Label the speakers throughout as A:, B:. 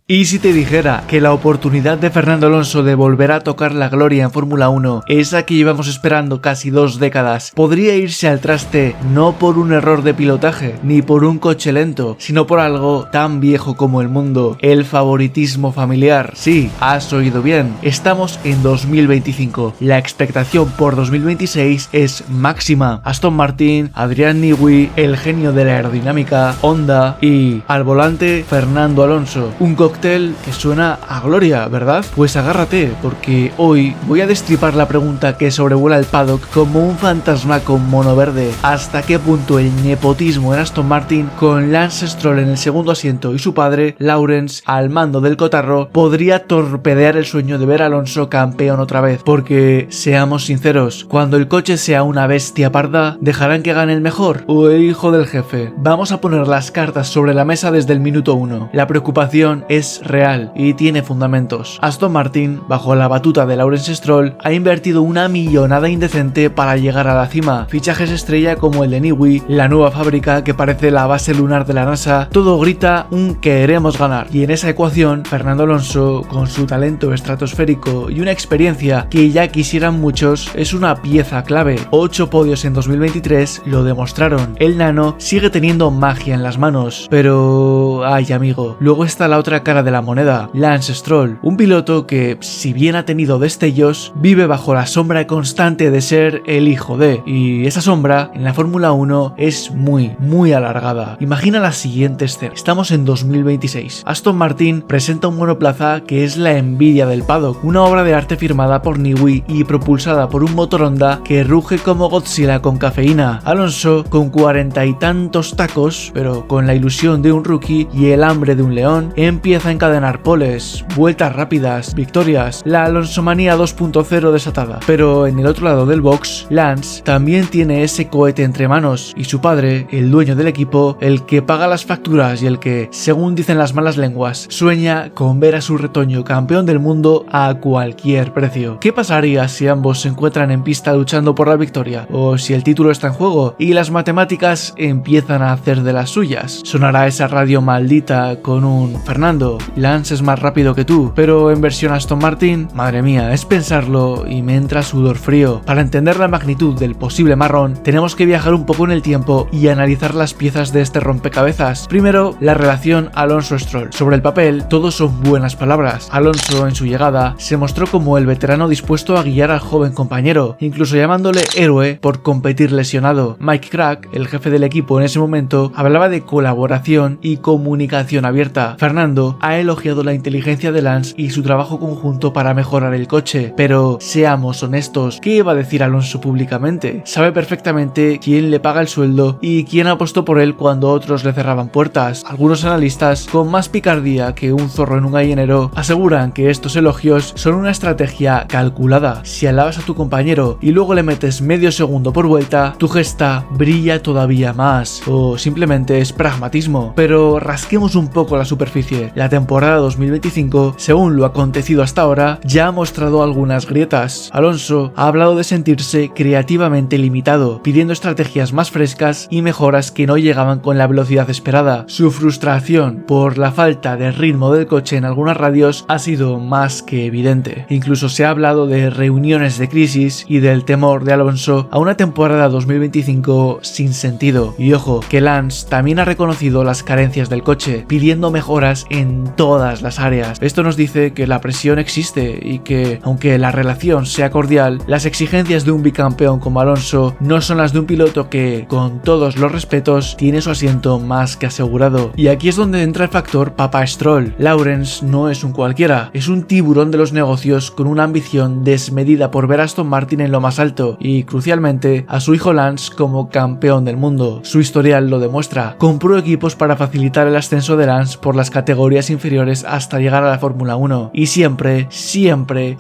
A: Y si te dijera que la oportunidad de Fernando Alonso de volver a tocar la gloria en Fórmula 1, esa que llevamos esperando casi 2 décadas, podría irse al traste no por un error de pilotaje, ni por un coche lento, sino por algo tan viejo como el mundo, el favoritismo familiar. Sí, has oído bien, estamos en 2025, la expectación por 2026 es máxima. Aston Martin, Adrian Newey, el genio de la aerodinámica, Honda y, al volante, Fernando Alonso. Un cóctel que suena a gloria, ¿verdad? Pues agárrate, porque hoy voy a destripar la pregunta que sobrevuela el paddock como un fantasma con mono verde. ¿Hasta qué punto el nepotismo en Aston Martin, con Lance Stroll en el segundo asiento y su padre, Lawrence, al mando del cotarro, podría torpedear el sueño de ver a Alonso campeón otra vez? Porque, seamos sinceros, cuando el coche sea una bestia parda, ¿dejarán que gane el mejor o el hijo del jefe? Vamos a poner las cartas sobre la mesa desde el minuto 1. La preocupación es real y tiene fundamentos. Aston Martin, bajo la batuta de Lawrence Stroll, ha invertido una millonada indecente para llegar a la cima. Fichajes estrella como el de Newey, la nueva fábrica que parece la base lunar de la NASA, todo grita un queremos ganar. Y en esa ecuación, Fernando Alonso, con su talento estratosférico y una experiencia que ya quisieran muchos, es una pieza clave. 8 podios en 2023 lo demostraron. El nano sigue teniendo magia en las manos, pero ay amigo, luego está la otra cara de la moneda, Lance Stroll, un piloto que, si bien ha tenido destellos, vive bajo la sombra constante de ser el hijo de, y esa sombra en la Fórmula 1 es muy alargada. Imagina la siguiente escena: estamos en 2026, Aston Martin presenta un monoplaza que es la envidia del paddock, una obra de arte firmada por Newey y propulsada por un motor Honda que ruge como Godzilla con cafeína. Alonso, con 40 y tantos tacos, pero con la ilusión de un rookie y el hambre de un león, empieza a encadenar poles, vueltas rápidas, victorias, la Alonsomanía 2.0 desatada. Pero en el otro lado del box, Lance también tiene ese cohete entre manos, y su padre, el dueño del equipo, el que paga las facturas y el que, según dicen las malas lenguas, sueña con ver a su retoño campeón del mundo a cualquier precio. ¿Qué pasaría si ambos se encuentran en pista luchando por la victoria? ¿O si el título está en juego y las matemáticas empiezan a hacer de las suyas? Sonará esa radio maldita con un Fernando, Lance es más rápido que tú, pero en versión Aston Martin. Madre mía, es pensarlo y me entra sudor frío. Para entender la magnitud del posible marrón, tenemos que viajar un poco en el tiempo y analizar las piezas de este rompecabezas. Primero, la relación Alonso-Stroll. Sobre el papel, todo son buenas palabras. Alonso, en su llegada, se mostró como el veterano dispuesto a guiar al joven compañero, incluso llamándole héroe por competir lesionado. Mike Crack, el jefe del equipo en ese momento, hablaba de colaboración y comunicación abierta. Fernando ha elogiado la inteligencia de Lance y su trabajo conjunto para mejorar el coche, pero seamos honestos, ¿qué iba a decir Alonso públicamente? Sabe perfectamente quién le paga el sueldo y quién apostó por él cuando otros le cerraban puertas. Algunos analistas, con más picardía que un zorro en un gallinero, aseguran que estos elogios son una estrategia calculada. Si alabas a tu compañero y luego le metes medio segundo por vuelta, tu gesta brilla todavía más, o simplemente es pragmatismo. Pero rasquemos un poco la superficie. La temporada 2025, según lo acontecido hasta ahora, ya ha mostrado algunas grietas. Alonso ha hablado de sentirse creativamente limitado, pidiendo estrategias más frescas y mejoras que no llegaban con la velocidad esperada. Su frustración por la falta de ritmo del coche en algunas radios ha sido más que evidente. Incluso se ha hablado de reuniones de crisis y del temor de Alonso a una temporada 2025 sin sentido. Y ojo, que Lance también ha reconocido las carencias del coche, pidiendo mejoras en todas las áreas. Esto nos dice que la presión existe y que, aunque la relación sea cordial, las exigencias de un bicampeón como Alonso no son las de un piloto que, con todos los respetos, tiene su asiento más que asegurado. Y aquí es donde entra el factor Papá Stroll. Lawrence no es un cualquiera, es un tiburón de los negocios con una ambición desmedida por ver a Aston Martin en lo más alto y, crucialmente, a su hijo Lance como campeón del mundo. Su historial lo demuestra. Compró equipos para facilitar el ascenso de Lance por las categorías inferiores hasta llegar a la Fórmula 1 y siempre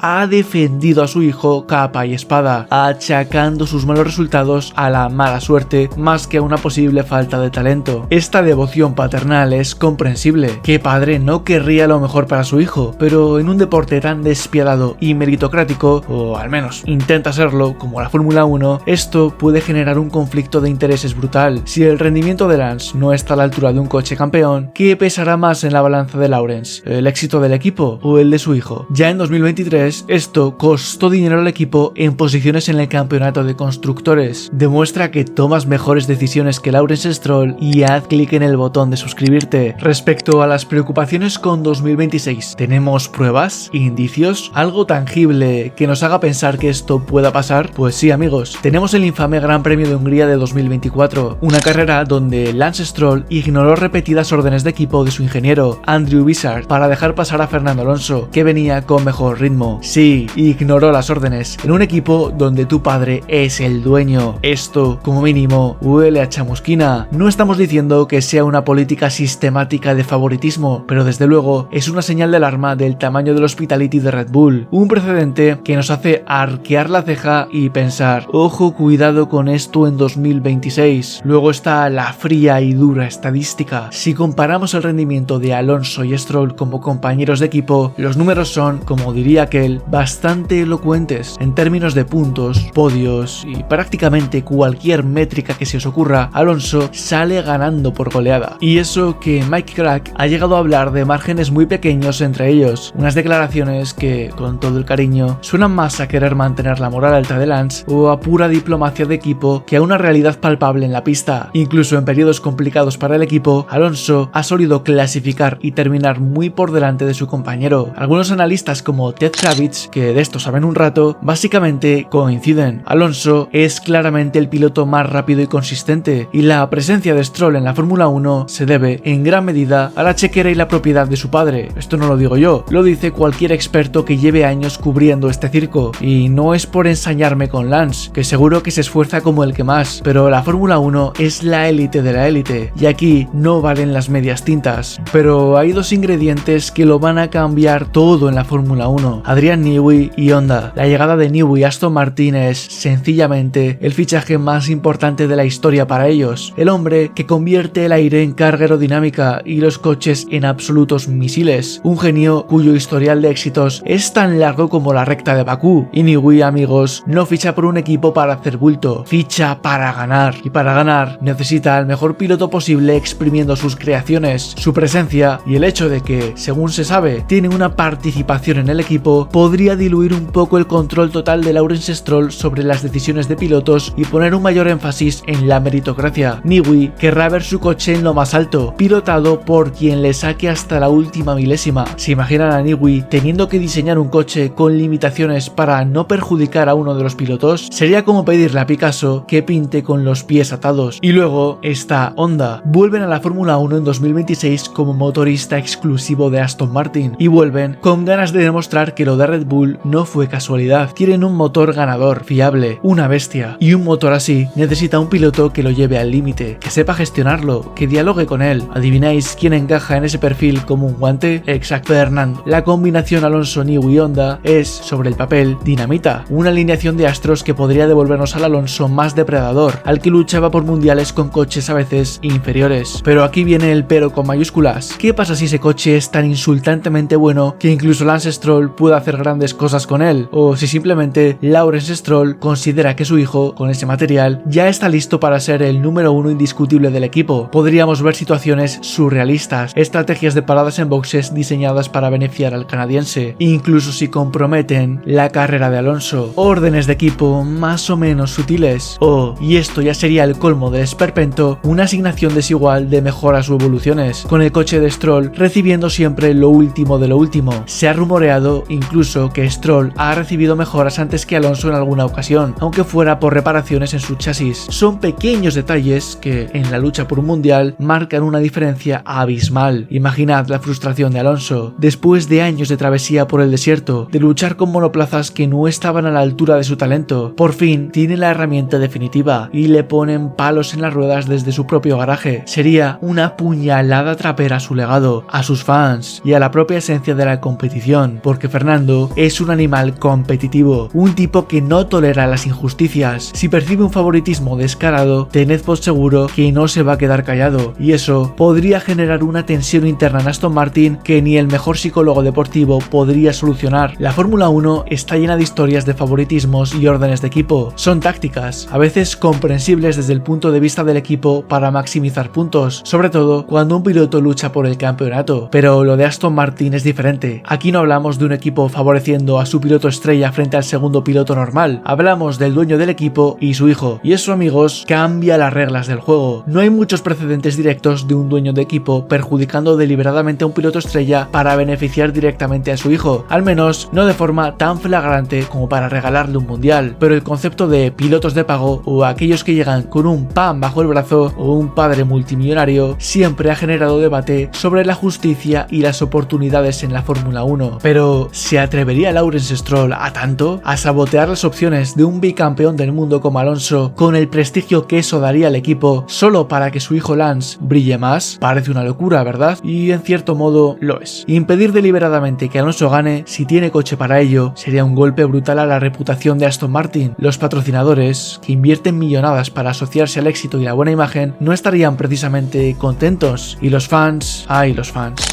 A: ha defendido a su hijo capa y espada, achacando sus malos resultados a la mala suerte más que a una posible falta de talento. Esta devoción paternal es comprensible. ¿Qué padre no querría lo mejor para su hijo? Pero en un deporte tan despiadado y meritocrático, o al menos intenta serlo, como la Fórmula 1, esto puede generar un conflicto de intereses brutal. Si el rendimiento de Lance no está a la altura de un coche campeón, ¿qué pesará más en la balanza confianza de Lawrence? ¿El éxito del equipo o el de su hijo? Ya en 2023 esto costó dinero al equipo en posiciones en el campeonato de constructores. Demuestra que tomas mejores decisiones que Lawrence Stroll y haz clic en el botón de suscribirte. Respecto a las preocupaciones con 2026, ¿tenemos pruebas, indicios, algo tangible que nos haga pensar que esto pueda pasar? Pues sí, amigos, tenemos el infame Gran Premio de Hungría de 2024, una carrera donde Lance Stroll ignoró repetidas órdenes de equipo de su ingeniero Andrew Wishart para dejar pasar a Fernando Alonso, que venía con mejor ritmo. Sí, ignoró las órdenes en un equipo donde tu padre es el dueño. Esto, como mínimo, huele a chamusquina. No estamos diciendo que sea una política sistemática de favoritismo, pero desde luego es una señal de alarma del tamaño del hospitality de Red Bull, un precedente que nos hace arquear la ceja y pensar, ojo, cuidado con esto en 2026. Luego está la fría y dura estadística. Si comparamos el rendimiento de Alonso y Stroll como compañeros de equipo, los números son, como diría aquel, bastante elocuentes en términos de puntos, podios y prácticamente cualquier métrica que se os ocurra. Alonso sale ganando por goleada. Y eso que Mike Crack ha llegado a hablar de márgenes muy pequeños entre ellos, unas declaraciones que, con todo el cariño, suenan más a querer mantener la moral alta de Lance o a pura diplomacia de equipo que a una realidad palpable en la pista. Incluso en periodos complicados para el equipo, Alonso ha solido clasificar y terminar muy por delante de su compañero. Algunos analistas como Ted Kravitz, que de esto saben un rato, básicamente coinciden. Alonso es claramente el piloto más rápido y consistente, y la presencia de Stroll en la Fórmula 1 se debe en gran medida a la chequera y la propiedad de su padre. Esto no lo digo yo, lo dice cualquier experto que lleve años cubriendo este circo, y no es por ensañarme con Lance, que seguro que se esfuerza como el que más, pero la Fórmula 1 es la élite de la élite, y aquí no valen las medias tintas. Pero hay dos ingredientes que lo van a cambiar todo en la Fórmula 1, Adrian Newey y Honda. La llegada de Newey a Aston Martin es sencillamente el fichaje más importante de la historia para ellos, el hombre que convierte el aire en carga aerodinámica y los coches en absolutos misiles, un genio cuyo historial de éxitos es tan largo como la recta de Bakú. Y Newey, amigos, no ficha por un equipo para hacer bulto, ficha para ganar, y para ganar necesita al mejor piloto posible exprimiendo sus creaciones, su presencia y el hecho de que, según se sabe, tiene una participación en el equipo, podría diluir un poco el control total de Lawrence Stroll sobre las decisiones de pilotos y poner un mayor énfasis en la meritocracia. Newey querrá ver su coche en lo más alto, pilotado por quien le saque hasta la última milésima. ¿Se imaginan a Newey teniendo que diseñar un coche con limitaciones para no perjudicar a uno de los pilotos? Sería como pedirle a Picasso que pinte con los pies atados. Y luego está Honda. Vuelven a la Fórmula 1 en 2026 como motorista exclusivo de Aston Martin y vuelven con ganas de demostrar que lo de Red Bull no fue casualidad. Quieren un motor ganador, fiable, una bestia, y un motor así necesita un piloto que lo lleve al límite, que sepa gestionarlo, que dialogue con él. ¿Adivináis quién encaja en ese perfil como un guante? Exacto, Fernando. La combinación Alonso, Newey y Honda es, sobre el papel, dinamita, una alineación de astros que podría devolvernos al Alonso más depredador, al que luchaba por mundiales con coches a veces inferiores. Pero aquí viene el pero con mayúsculas. ¿Qué pasa si ese coche es tan insultantemente bueno que incluso Lance Stroll pueda hacer grandes cosas con él? O si simplemente Lawrence Stroll considera que su hijo, con ese material, ya está listo para ser el número uno indiscutible del equipo. Podríamos ver situaciones surrealistas, estrategias de paradas en boxes diseñadas para beneficiar al canadiense, incluso si comprometen la carrera de Alonso, órdenes de equipo más o menos sutiles, o, y esto ya sería el colmo del esperpento, una asignación desigual de mejoras o evoluciones, con el coche de Stroll recibiendo siempre lo último de lo último. Se ha rumoreado incluso que Stroll ha recibido mejoras antes que Alonso en alguna ocasión, aunque fuera por reparaciones en su chasis. Son pequeños detalles que, en la lucha por un mundial, marcan una diferencia abismal. Imaginad la frustración de Alonso, después de años de travesía por el desierto, de luchar con monoplazas que no estaban a la altura de su talento. Por fin tiene la herramienta definitiva y le ponen palos en las ruedas desde su propio garaje. Sería una puñalada trapera a su legado, a sus fans y a la propia esencia de la competición, porque Fernando es un animal competitivo, un tipo que no tolera las injusticias. Si percibe un favoritismo descarado, tened por seguro que no se va a quedar callado, y eso podría generar una tensión interna en Aston Martin que ni el mejor psicólogo deportivo podría solucionar. La Fórmula 1 está llena de historias de favoritismos y órdenes de equipo. Son tácticas, a veces comprensibles desde el punto de vista del equipo para maximizar puntos, sobre todo cuando un piloto lucha por el campeonato campeonato. Pero lo de Aston Martin es diferente. Aquí no hablamos de un equipo favoreciendo a su piloto estrella frente al segundo piloto normal. Hablamos del dueño del equipo y su hijo. Y eso, amigos, cambia las reglas del juego. No hay muchos precedentes directos de un dueño de equipo perjudicando deliberadamente a un piloto estrella para beneficiar directamente a su hijo. Al menos no de forma tan flagrante como para regalarle un mundial. Pero el concepto de pilotos de pago o aquellos que llegan con un pan bajo el brazo o un padre multimillonario siempre ha generado debate sobre la justicia y las oportunidades en la Fórmula 1. Pero ¿se atrevería Lawrence Stroll a tanto? ¿A sabotear las opciones de un bicampeón del mundo como Alonso con el prestigio que eso daría al equipo solo para que su hijo Lance brille más? Parece una locura, ¿verdad? Y en cierto modo lo es. Impedir deliberadamente que Alonso gane, si tiene coche para ello, sería un golpe brutal a la reputación de Aston Martin. Los patrocinadores, que invierten millonadas para asociarse al éxito y la buena imagen, no estarían precisamente contentos. Y los fans,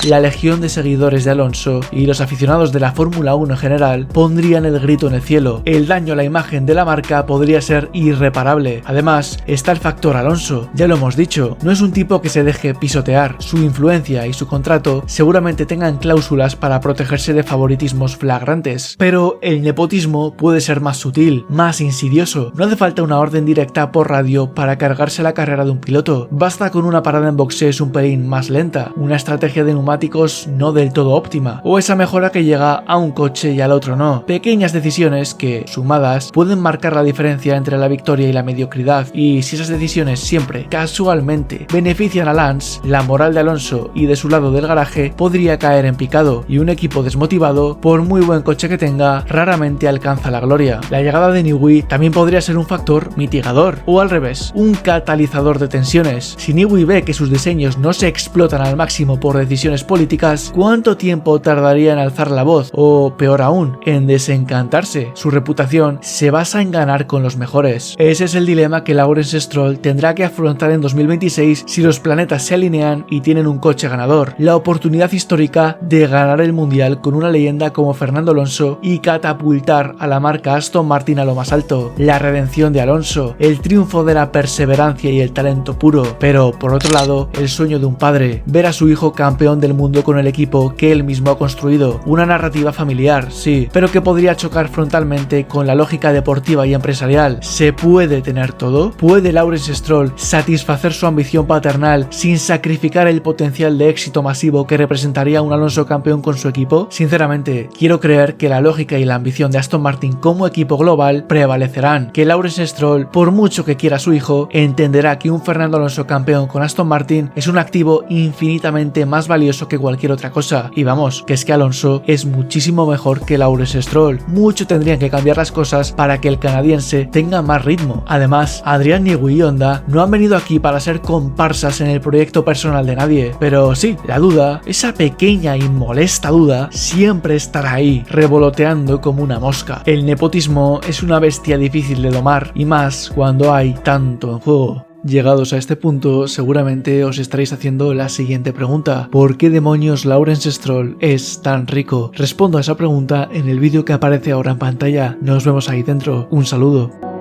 A: la legión de seguidores de Alonso y los aficionados de la Fórmula 1 en general pondrían el grito en el cielo. El daño a la imagen de la marca podría ser irreparable. Además, está el factor Alonso. Ya lo hemos dicho, no es un tipo que se deje pisotear. Su influencia y su contrato seguramente tengan cláusulas para protegerse de favoritismos flagrantes. Pero el nepotismo puede ser más sutil, más insidioso. No hace falta una orden directa por radio para cargarse la carrera de un piloto. Basta con una parada en boxes un pelín más lenta, una estrategia de neumáticos no del todo óptima, o esa mejora que llega a un coche y al otro no. Pequeñas decisiones que, sumadas, pueden marcar la diferencia entre la victoria y la mediocridad. Y si esas decisiones siempre, casualmente, benefician a Lance, la moral de Alonso y de su lado del garaje podría caer en picado, y un equipo desmotivado, por muy buen coche que tenga, raramente alcanza la gloria. La llegada de Newey también podría ser un factor mitigador, o al revés, un catalizador de tensiones. Si Newey ve que sus diseños no se explotan al máximo por decisiones políticas, ¿cuánto tiempo tardaría en alzar la voz? O peor aún, en desencantarse. Su reputación se basa en ganar con los mejores. Ese es el dilema que Lawrence Stroll tendrá que afrontar en 2026 si los planetas se alinean y tienen un coche ganador. La oportunidad histórica de ganar el mundial con una leyenda como Fernando Alonso y catapultar a la marca Aston Martin a lo más alto. La redención de Alonso, el triunfo de la perseverancia y el talento puro. Pero por otro lado, el sueño de un padre, ver a su hijo campeón del mundo con el equipo que él mismo ha construido. Una narrativa familiar, sí, pero que podría chocar frontalmente con la lógica deportiva y empresarial. ¿Se puede tener todo? ¿Puede Lawrence Stroll satisfacer su ambición paternal sin sacrificar el potencial de éxito masivo que representaría un Alonso campeón con su equipo? Sinceramente, quiero creer que la lógica y la ambición de Aston Martin como equipo global prevalecerán, que Lawrence Stroll, por mucho que quiera a su hijo, entenderá que un Fernando Alonso campeón con Aston Martin es un activo infinitamente más valioso que cualquier otra cosa. Y vamos, que es que Alonso es muchísimo mejor que Lawrence Stroll. Mucho tendrían que cambiar las cosas para que el canadiense tenga más ritmo. Además, Adrián Newey y Honda no han venido aquí para ser comparsas en el proyecto personal de nadie. Pero sí, la duda, esa pequeña y molesta duda, siempre estará ahí, revoloteando como una mosca. El nepotismo es una bestia difícil de domar, y más cuando hay tanto en juego. Llegados a este punto, seguramente os estaréis haciendo la siguiente pregunta: ¿por qué demonios Lawrence Stroll es tan rico? Respondo a esa pregunta en el vídeo que aparece ahora en pantalla. Nos vemos ahí dentro. Un saludo.